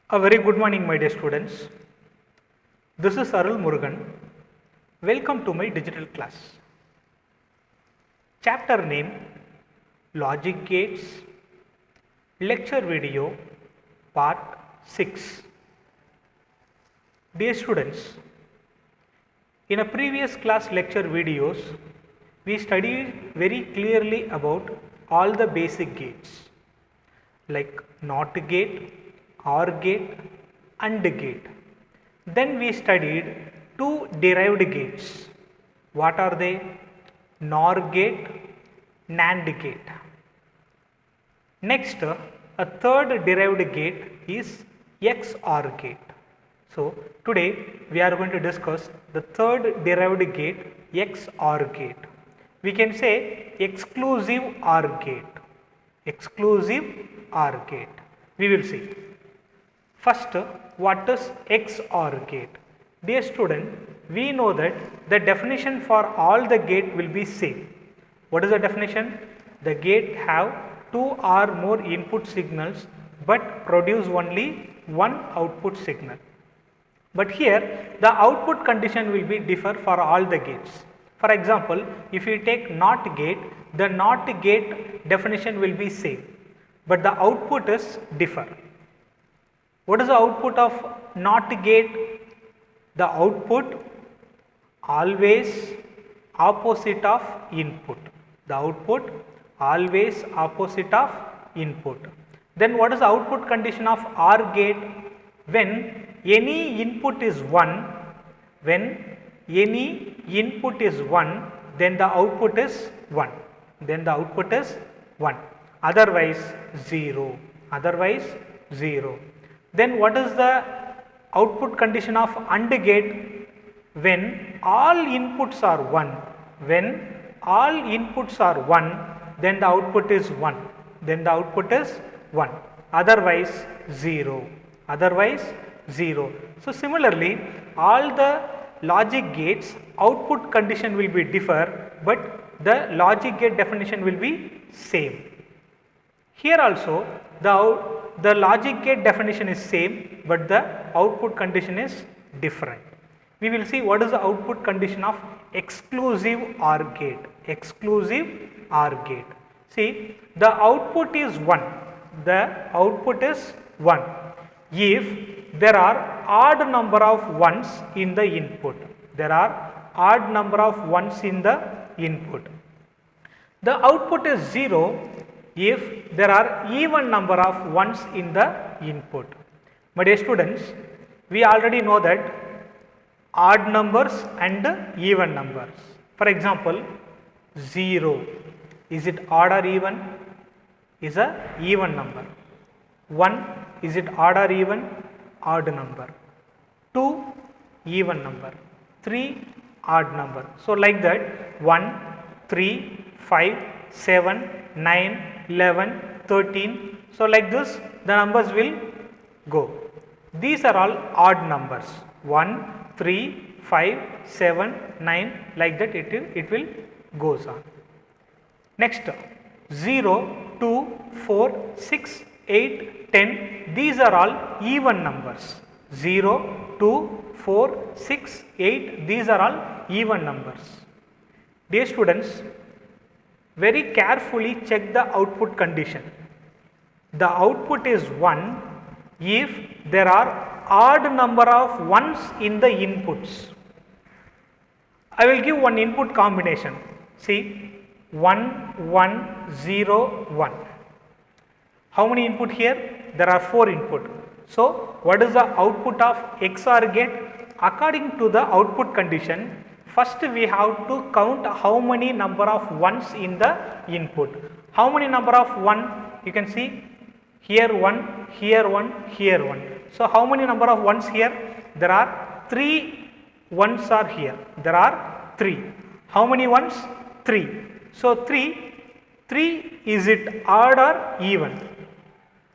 A very good morning, my dear students. This is Arul Murugan. Welcome to my digital class. Chapter name Logic Gates, Lecture Video, Part 6. Dear students, in a previous class lecture videos, we studied very clearly about all the basic gates like NOT gate, OR gate, AND gate. Then we studied two derived gates. What are they? NOR gate, NAND gate. Next, a third derived gate is XOR gate. So, today we are going to discuss the third derived gate, XOR gate. We can say exclusive OR gate. Exclusive OR gate. We will see. First, what is XOR gate? Dear student, we know that the definition for all the gate will be same. What is the definition? The gate have two or more input signals but produce only one output signal. But here the output condition will be differ for all the gates. For example, if you take NOT gate, the NOT gate definition will be same, but the output is differ. What is the output of NOT gate? The output always opposite of input. The output always opposite of input. Then what is the output condition of OR gate? When any input is 1, when any input is 1, then the output is 1. Then the output is 1. Otherwise 0. Otherwise 0. Then what is the output condition of AND gate? When all inputs are 1. When all inputs are 1, then the output is 1. Then the output is 1. Otherwise 0. Otherwise 0. So, similarly, all the logic gates output condition will be differ, but the logic gate definition will be same. Here also the logic gate definition is same, but the output condition is different. We will see what is the output condition of exclusive OR gate. Exclusive OR gate. See, the output is 1. The output is 1. If there are odd number of ones in the input. There are odd number of ones in the input. The output is 0 if there are even number of ones in the input. My dear students, we already know that odd numbers and even numbers. For example, 0, is it odd or even? Is a even number. 1, is it odd or even? Odd number. 2, even number. 3, odd number. So, like that 1, 3, 5, 7, 9, 11, 13. So, like this the numbers will go. These are all odd numbers. 1, 3, 5, 7, 9, like that it will goes on. Next, 0, 2, 4, 6, 8, 10, these are all even numbers. 0, 2, 4, 6, 8, these are all even numbers. Dear students, very carefully check the output condition. The output is 1 if there are odd number of ones in the inputs. I will give one input combination. See, 1, 1, 0, 1. How many input here? There are 4 input. So, what is the output of XOR gate? According to the output condition, first we have to count how many number of ones in the input. How many number of 1? You can see here 1, here 1, here 1. So, how many number of ones here? There are 3 ones are here. There are 3. How many ones? 3. So, 3 is it odd or even?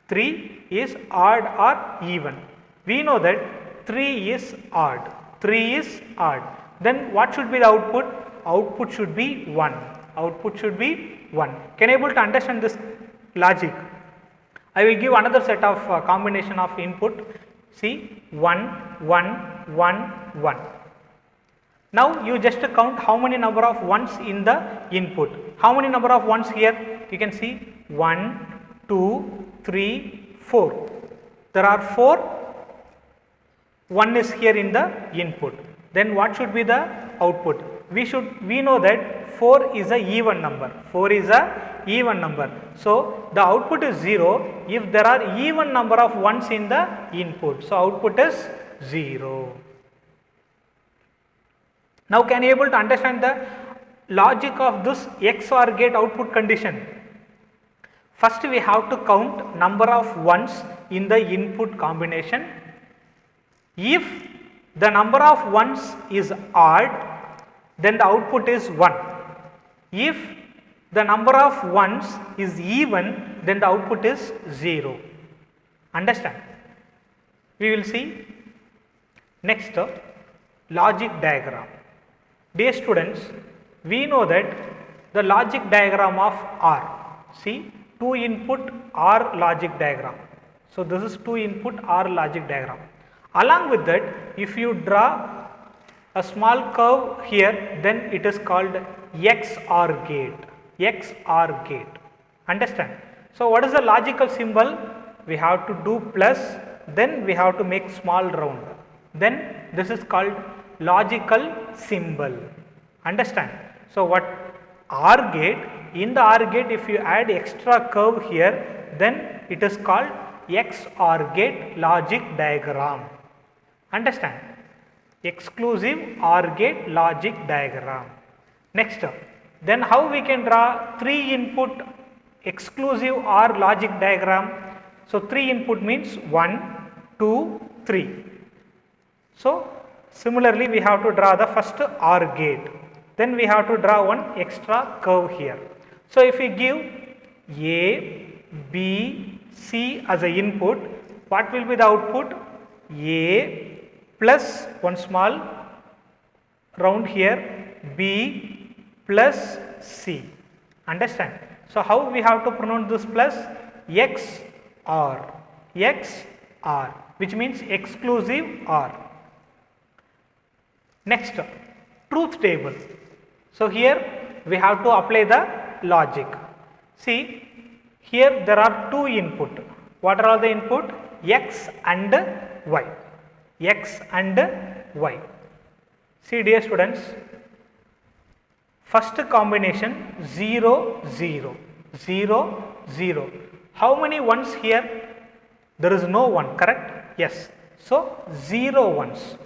3 is odd or even. We know that 3 is odd. 3 is odd. Then what should be the output? Output should be 1. Output should be 1. Can you able to understand this logic? I will give another set of combination of input. See 1, 1, 1, 1. Now you just count how many number of ones in the input. How many number of ones here? You can see 1, 2, 3, 4. There are 4. 1 is here in the input. Then what should be the output? We know that 4 is a even number. 4 is a even number. So the output is 0 if there are even number of ones in the input. So output is 0. Now can you able to understand the logic of this XOR gate output condition? First we have to count number of ones in the input combination. If the number of ones is odd, then the output is 1. If the number of ones is even, then the output is 0. Understand? We will see next logic diagram. Dear students, we know that the logic diagram of OR. See, 2 input OR logic diagram. So this is 2 input OR logic diagram. Along with that, if you draw a small curve here, then it is called XOR gate. XOR gate. Understand? So what is the logical symbol? We have to do plus, then we have to make small round. Then this is called logical symbol. Understand? So what OR gate, in the OR gate if you add extra curve here, then it is called XOR gate logic diagram. Understand? Exclusive OR gate logic diagram. Next, then how we can draw 3 input exclusive OR logic diagram? So 3 input means 1, 2, 3. So similarly we have to draw the first OR gate. Then we have to draw one extra curve here. So if we give A, B, C as a input, what will be the output? A plus one small round here, B plus C. Understand? So how we have to pronounce this plus? XOR. XOR, which means exclusive OR. Next, truth table. So here we have to apply the logic. See, here there are 2 input. What are all the input? X and Y. X and Y. See dear students, first combination 0, 0, 0, 0. How many ones here? There is no one, correct? Yes. So 0 ones.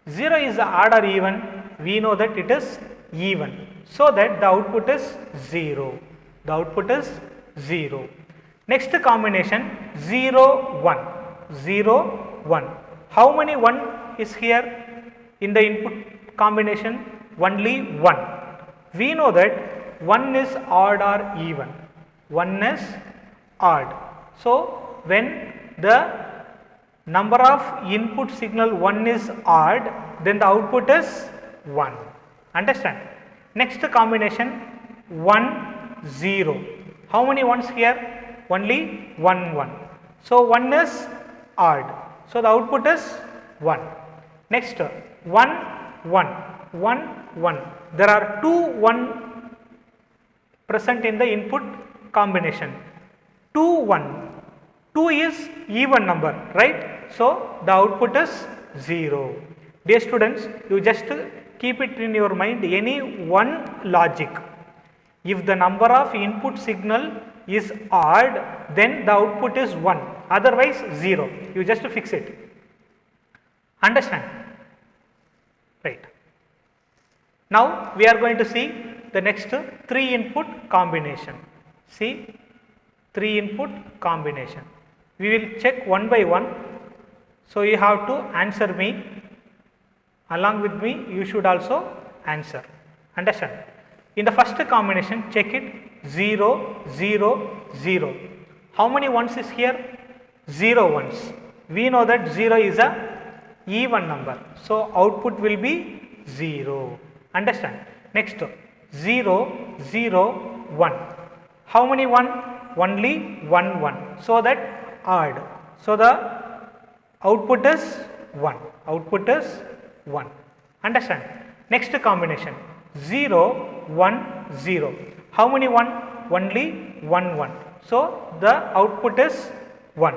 0 is odd or even? We know that it is even. So that the output is 0. The output is 0. Next combination 0, 1. 0, 1. How many 1 is here in the input combination? Only 1. We know that 1 is odd or even. 1 is odd. So when the number of input signal 1 is odd, then the output is 1. Understand? Next combination 1, 0. How many ones here? Only 1, 1. So 1 is odd. So the output is 1. Next 1, 1, 1, 1. There are 2 1 present in the input combination. 2, 1. 2 is even number, right? So the output is 0. Dear students, you just keep it in your mind, any one logic. If the number of input signal is odd, then the output is 1, otherwise 0. You just fix it. Understand? Right. Now we are going to see the next 3 input combination. See, 3 input combination. We will check one by one. So you have to answer me. Along with me, you should also answer. Understand? In the first combination, check it 0, 0, 0. How many ones is here? 0 ones. We know that 0 is a even number. So output will be 0. Understand? Next 0, 0, 1. How many 1? only 1 1, so that odd. So the output is 1, output is 1. Understand? Next combination 0 1 0. How many 1? Only 1 1. So the output is 1.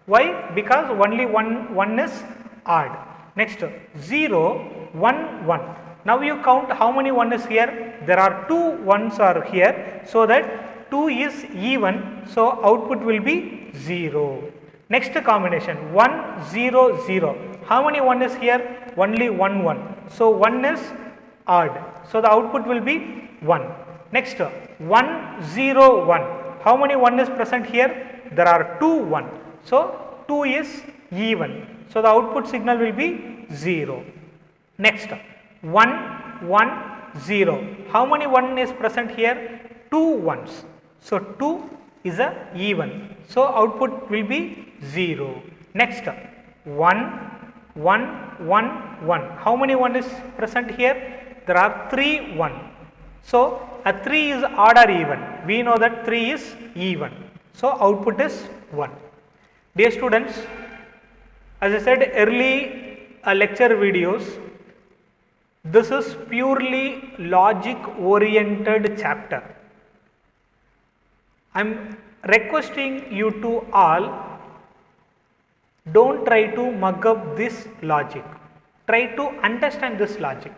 Why? Because only 1 is odd. Next 0 1 1. Now you count how many 1 is here. There are 2 1s are here, so that 2 is even, so output will be 0. Next combination 1 0 0. How many 1 is here? Only 1 1. So 1 is odd, so the output will be 1. Next 1 0 1. How many 1 is present here? There are 2 1. So 2 is even, so the output signal will be 0. Next 1 1 0. How many 1 is present here? 2 1s. So 2 is a even, so output will be 0. Next 1 1 1 1. How many 1 is present here? There are 3 1. So a 3 is odd or even. We know that 3 is even, so output is 1. Dear students, as I said early lecture videos, this is purely logic oriented chapter. I am requesting you to all, don't try to mug up this logic. Try to understand this logic.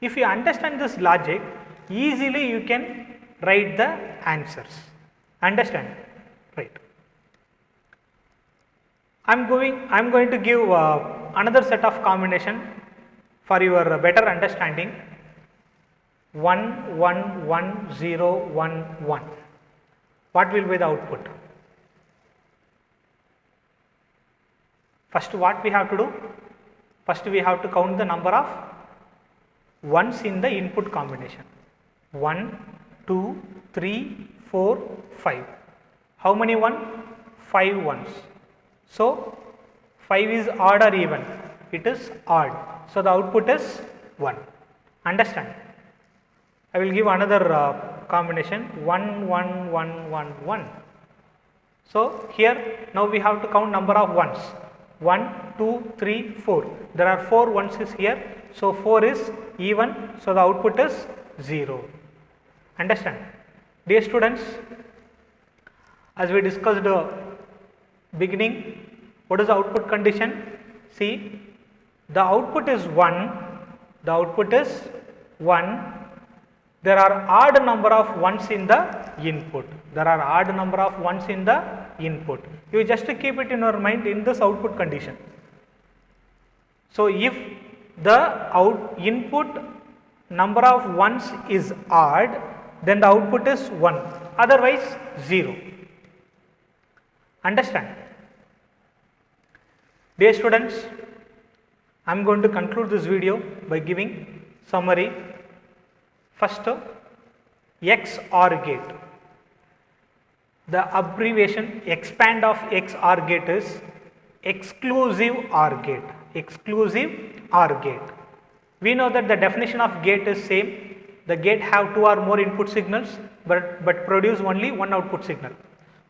If you understand this logic, easily you can write the answers. Understand? Right. I am going to give another set of combination for your better understanding. 1 1 1 0 1 1. What will be the output? First, what we have to do? First we have to count the number of ones in the input combination. 1 2 3 4 5. How many 1? 5 ones. So 5 is odd or even? It is odd, so the output is 1. Understand? I will give another combination 1 1 1 1 1. So here now we have to count number of ones. 1 2 3 4. There are 4 ones is here, so 4 is even, so the output is 0. Understand? Dear students, as we discussed beginning, what is the output condition? See, the output is 1, the output is 1. There are odd number of ones in the input. There are odd number of ones in the input. You just keep it in your mind in this output condition. So if the input number of ones is odd, then the output is 1, otherwise 0. Understand? Dear students, I am going to conclude this video by giving summary. First, XOR gate. The abbreviation expand of XOR gate is exclusive OR gate. Exclusive OR gate. We know that the definition of gate is same. The gate have 2 or more input signals, but produce only one output signal.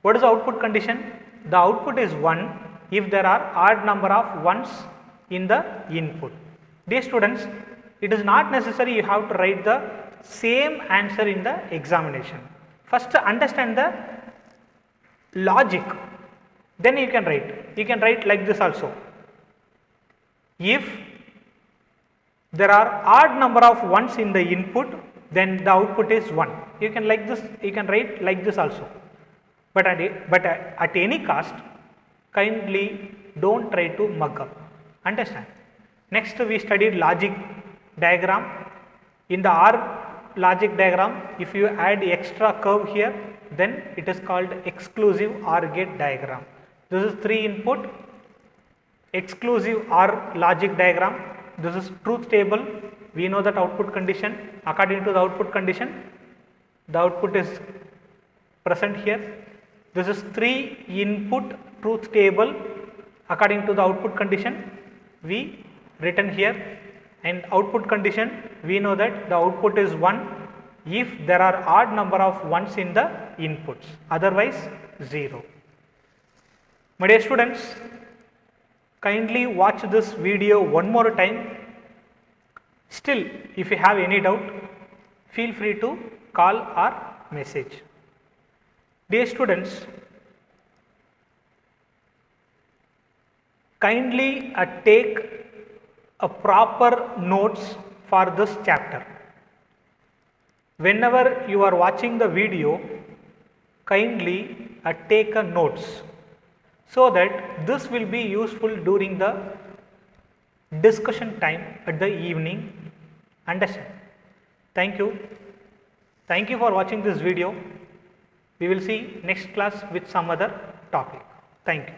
What is the output condition? The output is 1 if there are odd number of ones in the input. Dear students, it is not necessary you have to write the same answer in the examination. First understand the logic, then you can write. You can write like this also. If there are odd number of ones in the input, then the output is 1. You can like this. You can write like this also. But at any cost, kindly don't try to mug up. Understand? Next we studied logic diagram. In the OR logic diagram, if you add extra curve here, then it is called exclusive OR gate diagram. This is 3 input exclusive OR logic diagram. This is truth table. We know that output condition. According to the output condition, the output is present here. This is 3 input truth table. According to the output condition, we written here, and output condition, we know that the output is 1 if there are odd number of ones in the inputs, otherwise 0. My dear students, kindly watch this video one more time. Still, if you have any doubt, feel free to call or message. Dear students, kindly take a proper notes for this chapter. Whenever you are watching the video, kindly take a notes so that this will be useful during the discussion time at the evening. Understand? Thank you. Thank you for watching this video. We will see next class with some other topic. Thank you.